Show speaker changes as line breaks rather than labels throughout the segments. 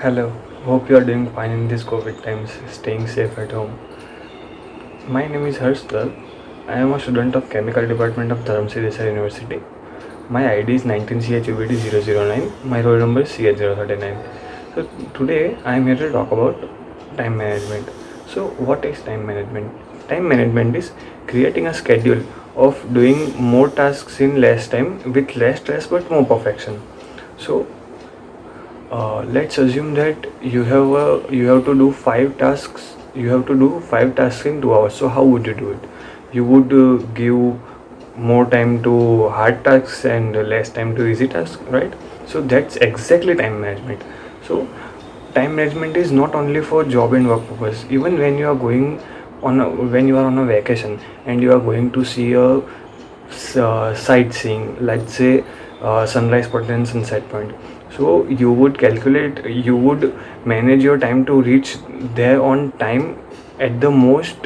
Hello, hope you are doing fine in these COVID times, staying safe at home. My name is Harshal. I am a student of Chemical Department of Dharamsi Desai University. My ID is 19CHUBD009. My roll number is CH039. So today I am here to talk about time management. So what is time management? Time management is creating a schedule of doing more tasks in less time with less stress but more perfection. So let's assume that you have to do five tasks. You have to do five tasks in 2 hours. So how would you do it? You would give more time to hard tasks and less time to easy tasks, right? So that's exactly time management. So time management is not only for job and work purpose. Even when you are going when you are on a vacation and you are going to see a sightseeing, let's say sunrise point and sunset point. So you would manage your time to reach there on time at the most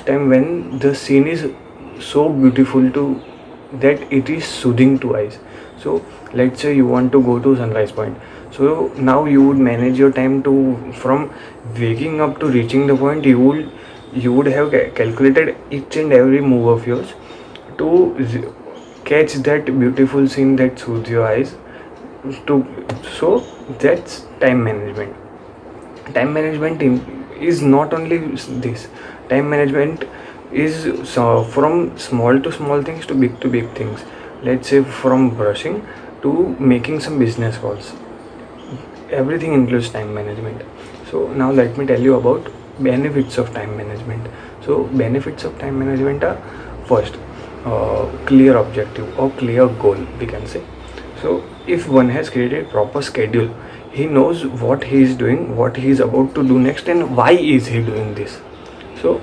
time when the scene is so beautiful to that it is soothing to eyes. So let's say you want to go to sunrise point. So now you would manage your time to from waking up to reaching the point. You would have calculated each and every move of yours to catch that beautiful scene that soothes your eyes to. So that's time management. Time management is not only this. Time management is from small to small things to big things. Let's say from brushing to making some business calls, everything includes time management. So now let me tell you about benefits of time management. So benefits of time management are: first, clear objective or clear goal, we can say. So if one has created proper schedule, he knows what he is doing, what he is about to do next, and why is he doing this. So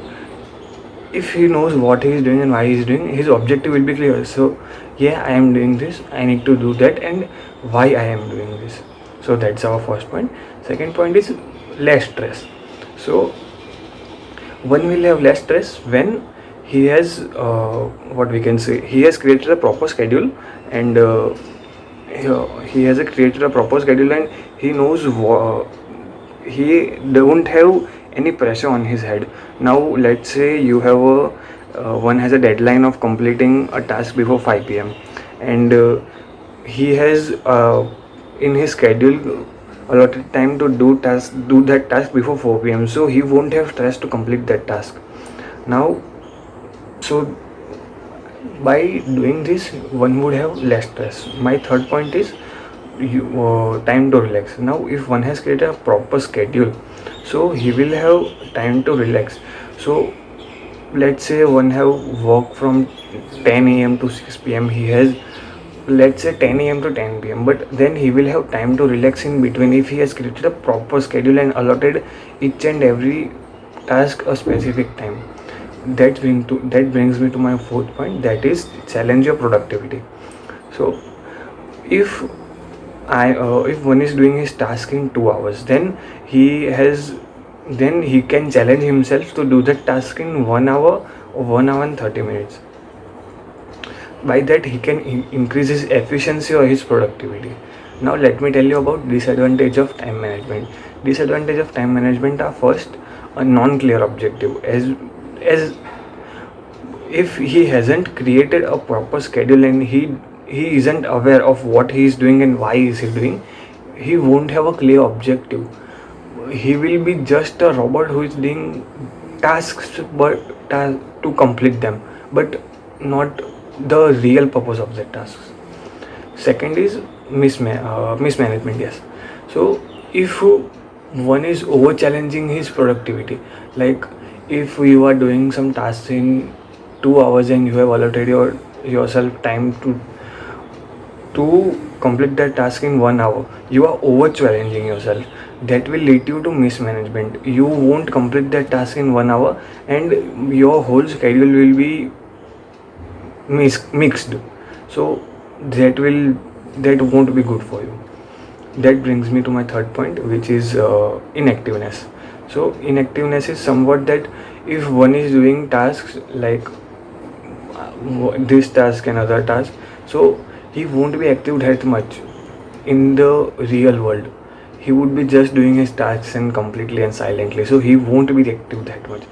if he knows what he is doing and why he is doing, his objective will be clear. So yeah, I am doing this, I need to do that, and why I am doing this. So that's our first point. Second point is less stress. So one will have less stress when he has what we can say, he has created a proper schedule, and he has created a proper schedule, and he knows he don't have any pressure on his head. Now let's say you have a one has a deadline of completing a task before 5 p.m. and he has in his schedule allotted time to do that task before 4 p.m. So he won't have stress to complete that task. Now, so by doing this, one would have less stress. My third point is time to relax. Now if one has created a proper schedule, so he will have time to relax. So let's say one have work from 10 a.m. to 6 p.m. He has, let's say, 10 a.m. to 10 p.m. But then he will have time to relax in between if he has created a proper schedule and allotted each and every task a specific time. That brings me to my fourth point, that is challenge your productivity. So if if one is doing his task in 2 hours, then he can challenge himself to do that task in 1 hour or 1 hour and 30 minutes. By that he can increase his efficiency or his productivity. Now let me tell you about disadvantage of time management. Disadvantage of time management are: first, a non-clear objective. As if he hasn't created a proper schedule and he isn't aware of what he is doing and why is he doing, he won't have a clear objective. He will be just a robot who is doing tasks to complete them, but not the real purpose of the tasks. Second is mismanagement. Yes. So if one is over challenging his productivity, like if you are doing some tasks in 2 hours and you have allotted yourself time to complete that task in 1 hour, you are over challenging yourself. That will lead you to mismanagement. You won't complete that task in 1 hour, and your whole schedule will be mixed. So that won't be good for you. That brings me to my third point, which is inactiveness. So inactiveness is somewhat that if one is doing tasks like this task and other task, so he won't be active that much in the real world. he would be just doing his tasks and completely and silently, so he won't be active that much.